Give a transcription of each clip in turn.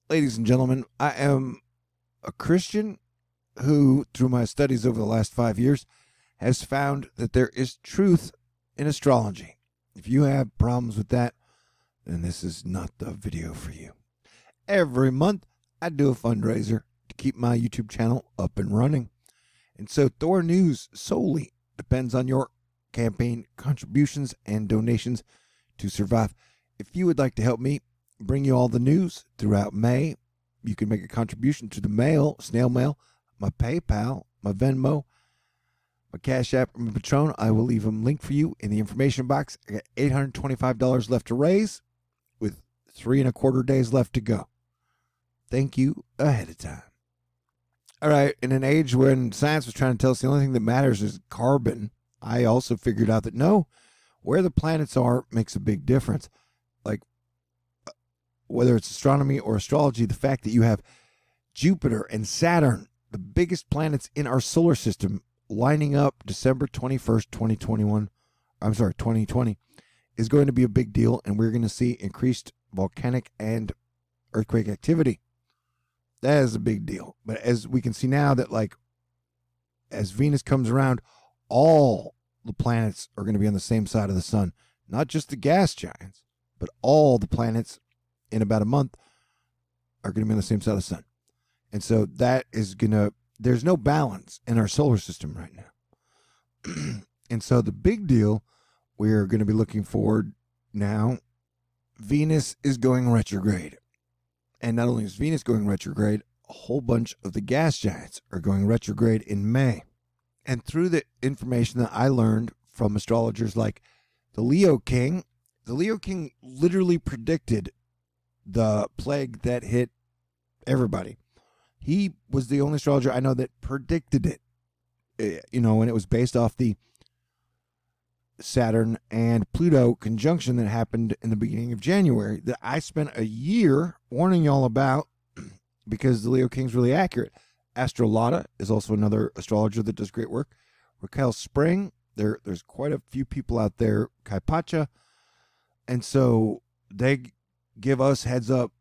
Ladies and gentlemen, I am a Christian who, through my studies over the last 5 years, has found that there is truth in astrology. If you have problems with that, then this is not the video for you. Every month, I do a fundraiser to keep my YouTube channel up and running. And so THORnews solely depends on your campaign contributions and donations to survive. If you would like to help me bring you all the news throughout May, you can make a contribution to the mail, snail mail, my PayPal, my Venmo, my CashApp, or my Patron. I will leave them linked for you in the information box. I got $825 left to raise with 3¼ days left to go. Thank you ahead of time. All right, in an age when science was trying to tell us the only thing that matters is carbon, I also figured out that no, where the planets are makes a big difference. Like, whether it's astronomy or astrology, the fact that you have Jupiter and Saturn, the biggest planets in our solar system, lining up December 21st, 2020, is going to be a big deal, and we're going to see increased volcanic and earthquake activity. That is a big deal. But as we can see now that, like, as Venus comes around, all the planets are going to be on the same side of the sun. Not just the gas giants, but all the planets in about a month are going to be on the same side of the sun. And so that is going to, there's no balance in our solar system right now. And so the big deal we're going to be looking forward now, Venus is going retrograde. And not only is Venus going retrograde, a whole bunch of the gas giants are going retrograde in May. And through the information that I learned from astrologers like the Leo King literally predicted the plague that hit everybody. He was the only astrologer I know that predicted it. You know, and it was based off the Saturn and Pluto conjunction that happened in the beginning of January that I spent a year warning y'all about because the Leo King's really accurate. Astrology is also another astrologer that does great work. Raquel Spring, there's quite a few people out there, Kai Pacha, and so they give us heads up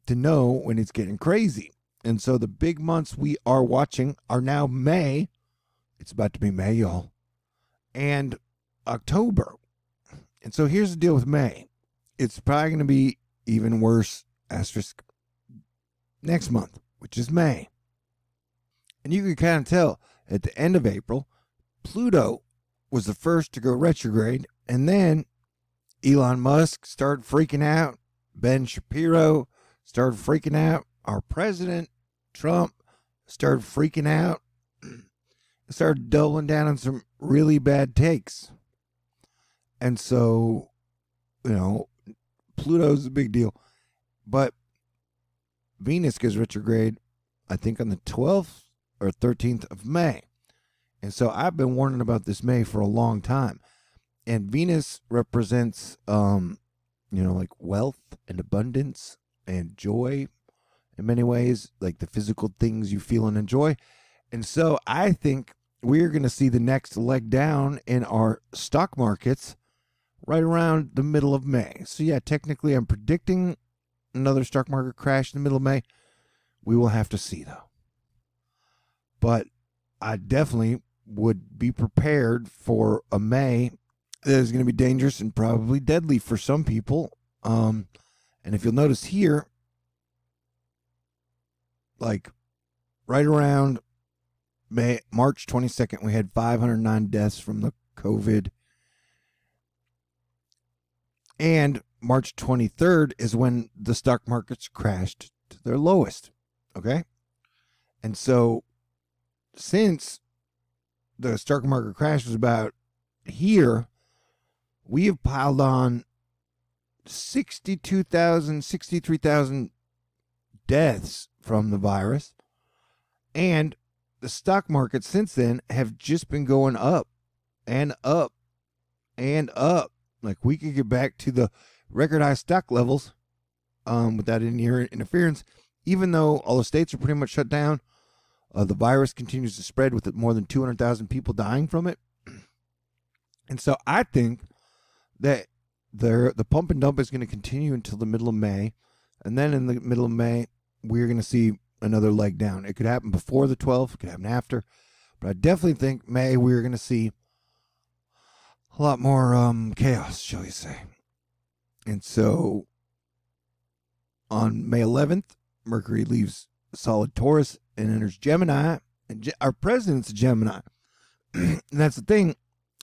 to know when it's getting crazy. And so the big months we are watching are now May. It's about to be May, y'all. And October. And so here's the deal with May. It's probably going to be even worse asterisk next month, which is May. And you can kind of tell at the end of April, Pluto was the first to go retrograde. And then Elon Musk started freaking out. Ben Shapiro started freaking out. Our president, Trump, started freaking out. Started doubling down on some really bad takes. And so, you know, Pluto's a big deal. But Venus goes retrograde, I think, on the 12th or 13th of May. And so I've been warning about this May for a long time. And Venus represents, like wealth and abundance and joy in many ways, like the physical things you feel and enjoy. And so I think we're going to see the next leg down in our stock markets right around the middle of May. So yeah, technically I'm predicting another stock market crash in the middle of May. We will have to see though. But I definitely would be prepared for a May that is going to be dangerous and probably deadly for some people. And if you'll notice here, like right around March 22nd, we had 509 deaths from the COVID. And March 23rd is when the stock markets crashed to their lowest. Okay? And so since the stock market crash was about here, we have piled on 63,000 deaths from the virus. And the stock market since then have just been going up and up and up. Like we could get back to the record high stock levels without any interference, even though all the states are pretty much shut down. The virus continues to spread with more than 200,000 people dying from it. And so I think that the pump and dump is going to continue until the middle of May. And then in the middle of May, we're going to see another leg down. It could happen before the 12th, it could happen after, but I definitely think May we're going to see a lot more chaos, shall we say. And so on May 11th, Mercury leaves solid Taurus and enters Gemini, and our president's a Gemini. And that's the thing.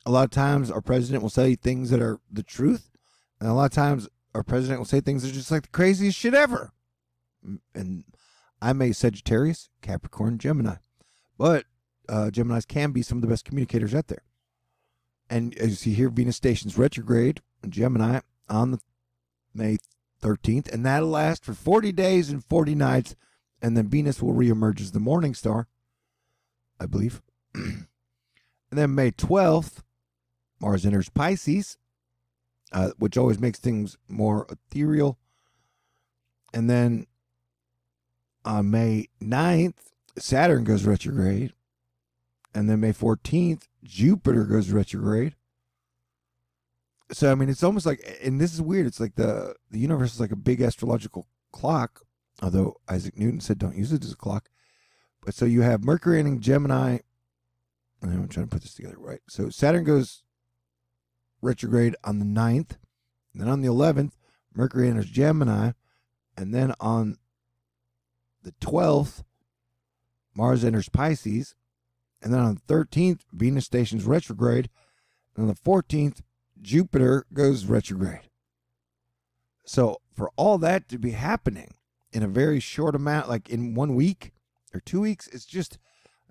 A lot of times our president will say things that are the truth, and a lot of times our president will say things that are just like the craziest shit ever. And I'm a Sagittarius, Capricorn, Gemini. But Geminis can be some of the best communicators out there. And as you see here, Venus stations retrograde in Gemini on the May 13th, and that'll last for 40 days and 40 nights, and then Venus will reemerge as the morning star, I believe. And then May 12th, Mars enters Pisces, which always makes things more ethereal. And then on May 9th, Saturn goes retrograde. And then May 14th, Jupiter goes retrograde. So, I mean, it's almost like, and this is weird, it's like the universe is like a big astrological clock, although Isaac Newton said don't use it as a clock. But so you have Mercury entering Gemini. I'm trying to put this together right. So Saturn goes retrograde on the 9th. And then on the 11th, Mercury enters Gemini. And then on the 12th, Mars enters Pisces. And then on the 13th, Venus stations retrograde. And on the 14th, Jupiter goes retrograde. So for all that to be happening in a very short amount, like in 1 week or 2 weeks, it's just,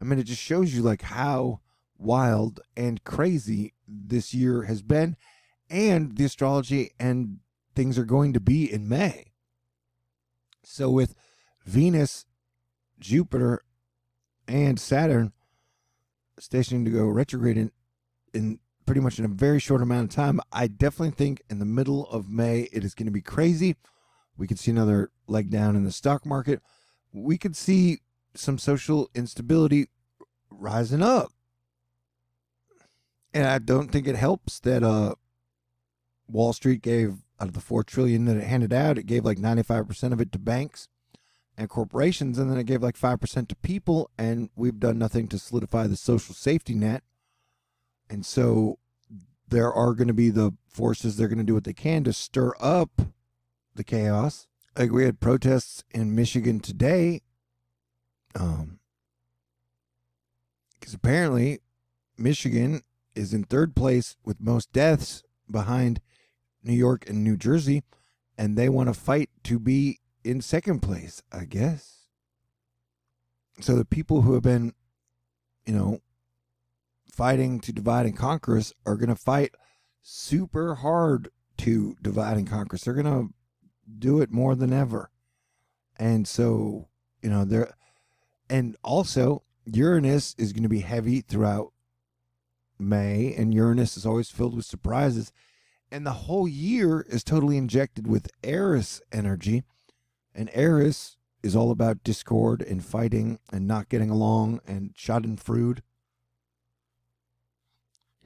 I mean, it just shows you like how wild and crazy this year has been, and the astrology and things are going to be in May. So with Venus, Jupiter, and Saturn stationing to go retrograde in pretty much in a very short amount of time, I definitely think in the middle of May it is going to be crazy. We could see another leg down in the stock market. We could see some social instability rising up. And I don't think it helps that Wall Street gave, out of the $4 trillion that it handed out, it gave like 95% of it to banks and corporations, and then it gave like 5% to people, and we've done nothing to solidify the social safety net. And so there are going to be the forces, they're going to do what they can to stir up the chaos. Like we had protests in Michigan today, because apparently Michigan is in third place with most deaths behind New York and New Jersey, and they want to fight to be in second place, I guess. So the people who have been, fighting to divide and conquer us are going to fight super hard to divide and conquer us. They're going to do it more than ever. And so, and also Uranus is going to be heavy throughout May, and Uranus is always filled with surprises. And the whole year is totally injected with Eris energy. And Eris is all about discord and fighting and not getting along and schadenfreude.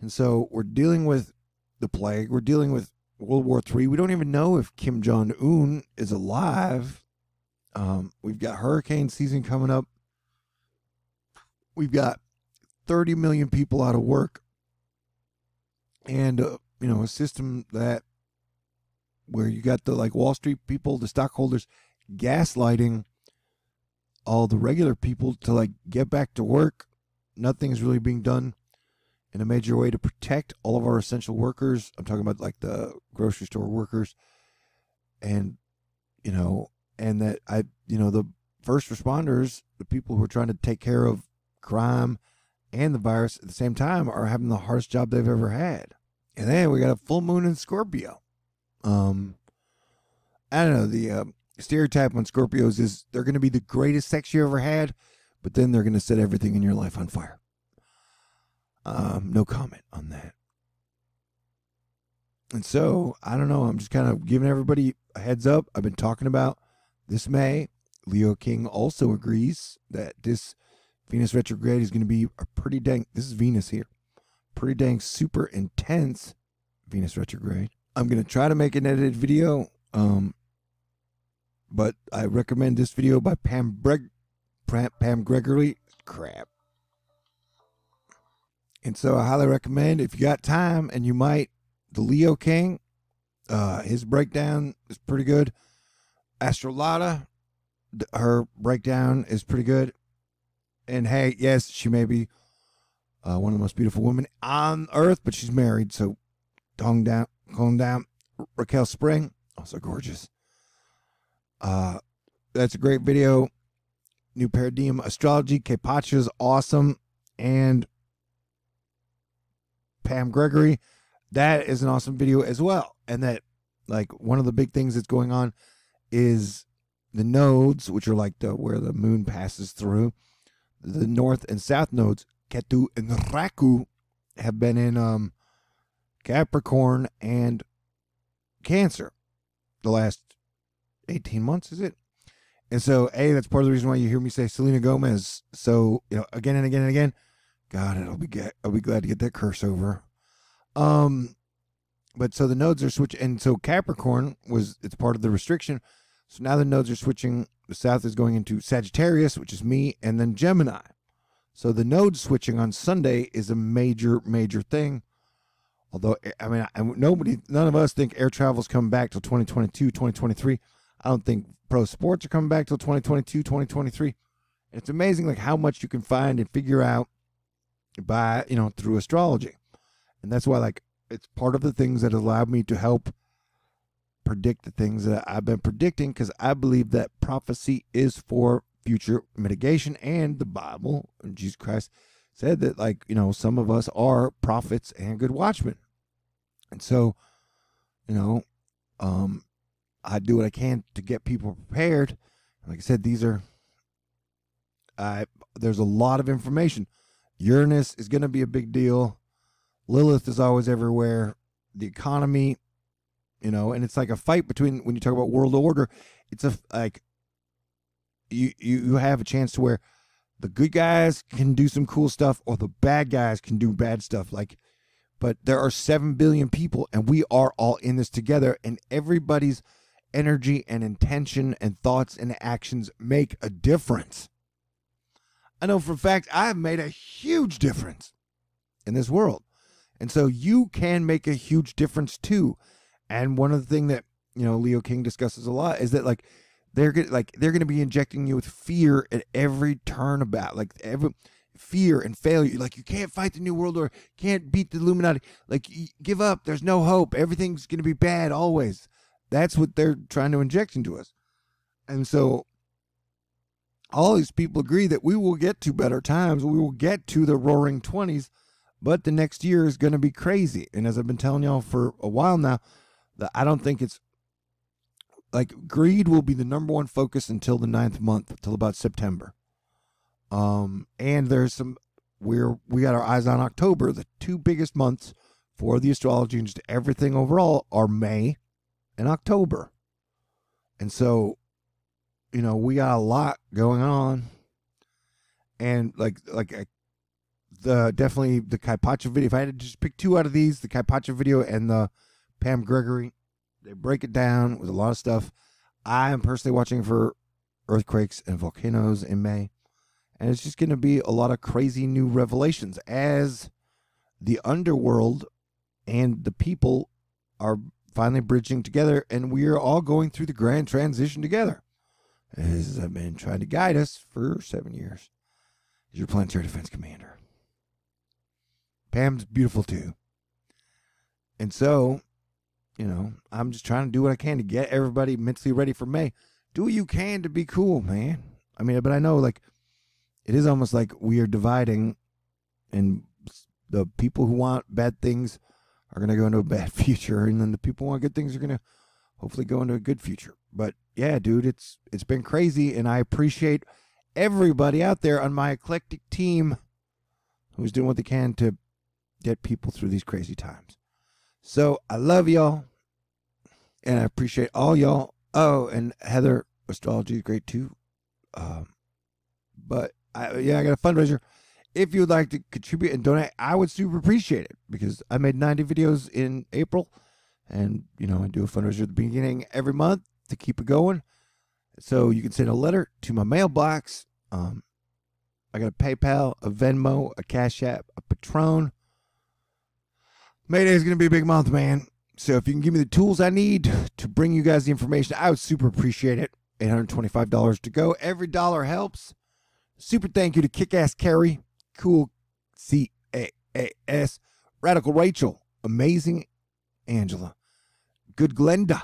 And so we're dealing with the plague. We're dealing with World War III. We don't even know if Kim Jong-un is alive. We've got hurricane season coming up. We've got 30 million people out of work. And, a system that where you got the Wall Street people, the stockholders, gaslighting all the regular people to get back to work. Nothing's really being done in a major way to protect all of our essential workers. I'm talking about the grocery store workers, and and that the first responders, the people who are trying to take care of crime and the virus at the same time, are having the hardest job they've ever had. And then we got a full moon in Scorpio. I don't know, the stereotype on Scorpios is they're going to be the greatest sex you ever had, but then they're going to set everything in your life on fire. No comment on that. And so, I don't know, I'm just kind of giving everybody a heads up. I've been talking about this May. Leo King also agrees that this Venus retrograde is going to be a pretty dang, this is Venus here, pretty dang super intense Venus retrograde. I'm going to try to make an edited video, but I recommend this video by Pam Gregory. Crap. And so I highly recommend, if you got time and you might, the Leo King, his breakdown is pretty good. Astrology, her breakdown is pretty good. And hey, yes, she may be one of the most beautiful women on earth, but she's married, so calm down. Raquel Spring, also gorgeous. That's a great video. New Paradigm Astrology, Kepacha's awesome, and Pam Gregory, that is an awesome video as well. And that, like, one of the big things that's going on is the nodes, which are like where the moon passes through. The north and south nodes, Ketu and Raku, have been in Capricorn and Cancer the last 18 months, is it? And so, that's part of the reason why you hear me say Selena Gomez. So, again and again and again. God, I'll be glad to get that curse over. But so the nodes are switching, and so Capricorn it's part of the restriction. So now the nodes are switching. The south is going into Sagittarius, which is me, and then Gemini. So the node switching on Sunday is a major, major thing. Although, I mean, none of us think air travel's coming back till 2022, 2023. I don't think pro sports are coming back till 2022, 2023. And it's amazing, like, how much you can find and figure out by, through astrology. And that's why, like, it's part of the things that allowed me to help predict the things that I've been predicting, because I believe that prophecy is for future mitigation. And the Bible, and Jesus Christ said that, like, some of us are prophets and good watchmen. And so, I do what I can to get people prepared. Like I said, there's a lot of information. Uranus is going to be a big deal. Lilith is always everywhere. The economy, and it's like a fight between, when you talk about world order, it's you have a chance to where the good guys can do some cool stuff, or the bad guys can do bad stuff. But there are 7 billion people, and we are all in this together, and everybody's energy and intention and thoughts and actions make a difference. I know for a fact I've made a huge difference in this world. And so you can make a huge difference too. And one of the things that, Leo King discusses a lot is that, like, they're going to be injecting you with fear at every turnabout, like every fear and failure. Like, you can't fight the New World Order, can't beat the Illuminati. Like, give up. There's no hope. Everything's going to be bad always. That's what they're trying to inject into us. And so all these people agree that we will get to better times. We will get to the roaring 20s, but the next year is going to be crazy. And as I've been telling y'all for a while now, that I don't think it's like, greed will be the number one focus until the 9th month, until about September. And there's we got our eyes on October. The two biggest months for the astrology and just everything overall are May and October. And so, we got a lot going on. And definitely the Kepacha video, if I had to just pick two out of these, the Kepacha video and the Pam Gregory, they break it down with a lot of stuff. I am personally watching for earthquakes and volcanoes in May. And it's just going to be a lot of crazy new revelations as the underworld and the people are finally bridging together, and we are all going through the grand transition together. As I've been trying to guide us for 7 years. As your planetary defense commander. Pam's beautiful too. And so, I'm just trying to do what I can to get everybody mentally ready for May. Do what you can to be cool, man. I mean, but I know, like, it is almost like we are dividing, and the people who want bad things are going to go into a bad future, and then the people who want good things are going to hopefully go into a good future. But yeah, dude, it's been crazy, and I appreciate everybody out there on my eclectic team who's doing what they can to get people through these crazy times. So I love y'all, and I appreciate all y'all. Oh, and Heather, astrology is great too. But I got a fundraiser. If you would like to contribute and donate, I would super appreciate it, because I made 90 videos in April, and I do a fundraiser at the beginning every month to keep it going. So you can send a letter to my mailbox. I got a PayPal, a Venmo, a Cash App, a Patron. Mayday is going to be a big month, man. So if you can give me the tools I need to bring you guys the information, I would super appreciate it. $825 to go. Every dollar helps. Super thank you to Kick-Ass Carrie, Cool CAAS, Radical Rachel, Amazing Angela, Good Glenda,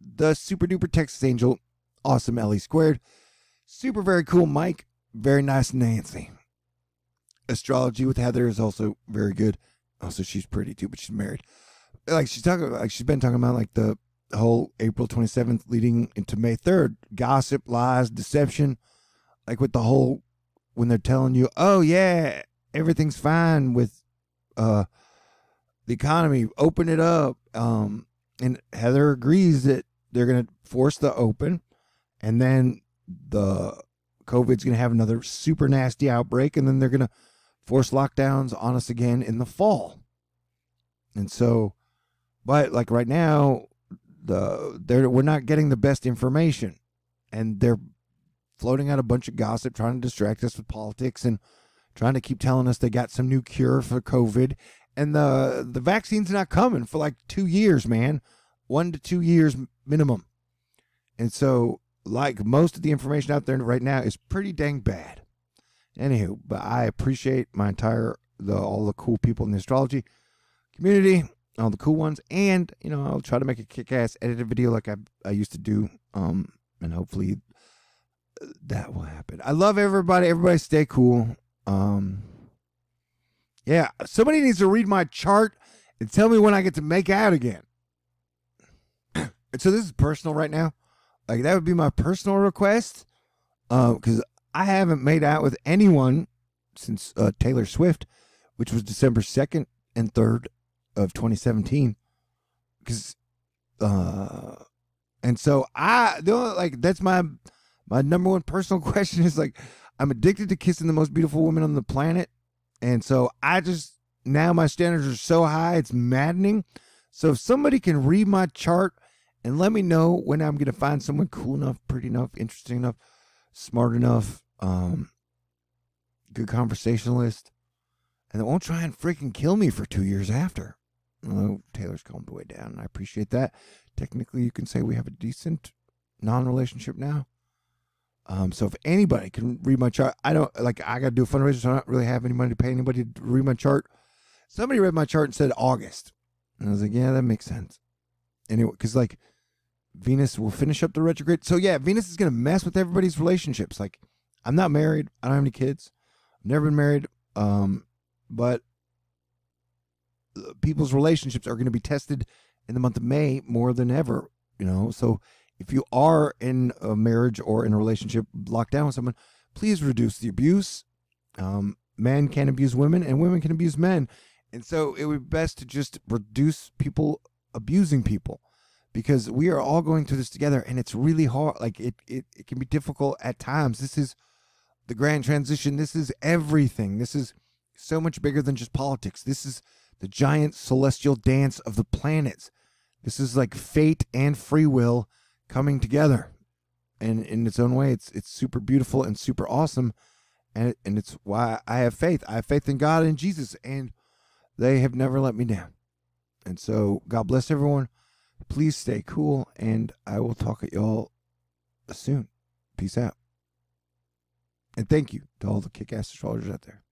the Super Duper Texas Angel, Awesome Ellie Squared, Super Very Cool Mike, Very Nice Nancy. Astrology with Heather is also very good. Also, she's pretty too, but she's married. She's been talking about like the whole April 27th leading into May 3rd, gossip, lies, deception, like with the whole, when they're telling you, oh yeah, everything's fine with the economy, open it up. And Heather agrees that they're going to force the open, and then the COVID's going to have another super nasty outbreak, and then they're going to force lockdowns on us again in the fall. And so, but like right now, we're not getting the best information, and they're floating out a bunch of gossip, trying to distract us with politics and trying to keep telling us they got some new cure for COVID, and the vaccine's not coming for like 2 years, man, 1 to 2 years minimum. And so, like, most of the information out there right now is pretty dang bad. Anywho, but I appreciate all the cool people in the astrology community, all the cool ones, and I'll try to make a kick-ass edited video like I used to do, and hopefully that will happen. I love everybody. Everybody stay cool. Yeah, somebody needs to read my chart and tell me when I get to make out again. And so this is personal right now. Like, that would be my personal request, because I haven't made out with anyone since Taylor Swift, which was December 2nd and 3rd of 2017. Because, and so that's my number one personal question is, like, I'm addicted to kissing the most beautiful woman on the planet. And so now my standards are so high, it's maddening. So if somebody can read my chart and let me know when I'm going to find someone cool enough, pretty enough, interesting enough, smart enough, good conversationalist, and they won't try and freaking kill me for 2 years after. Although Taylor's calmed way down, and I appreciate that. Technically, you can say we have a decent non-relationship now. So if anybody can read my chart, I got to do a fundraiser, so I don't really have any money to pay anybody to read my chart. Somebody read my chart and said August. And I was like, yeah, that makes sense. Anyway, because like Venus will finish up the retrograde. So yeah, Venus is going to mess with everybody's relationships. Like, I'm not married. I don't have any kids. I've never been married. But people's relationships are going to be tested in the month of May more than ever, So if you are in a marriage or in a relationship locked down with someone, please reduce the abuse. Men can abuse women and women can abuse men. And so it would be best to just reduce people abusing people, because we are all going through this together, and it's really hard. Like, it can be difficult at times. This is the grand transition. This is everything. This is so much bigger than just politics. This is the giant celestial dance of the planets. This is like fate and free will coming together, and in its own way, it's super beautiful and super awesome, and it's why I have faith. I have faith in God and Jesus, and they have never let me down. And so, God bless everyone. Please stay cool, and I will talk at y'all soon. Peace out. And thank you to all the kick-ass astrologers out there.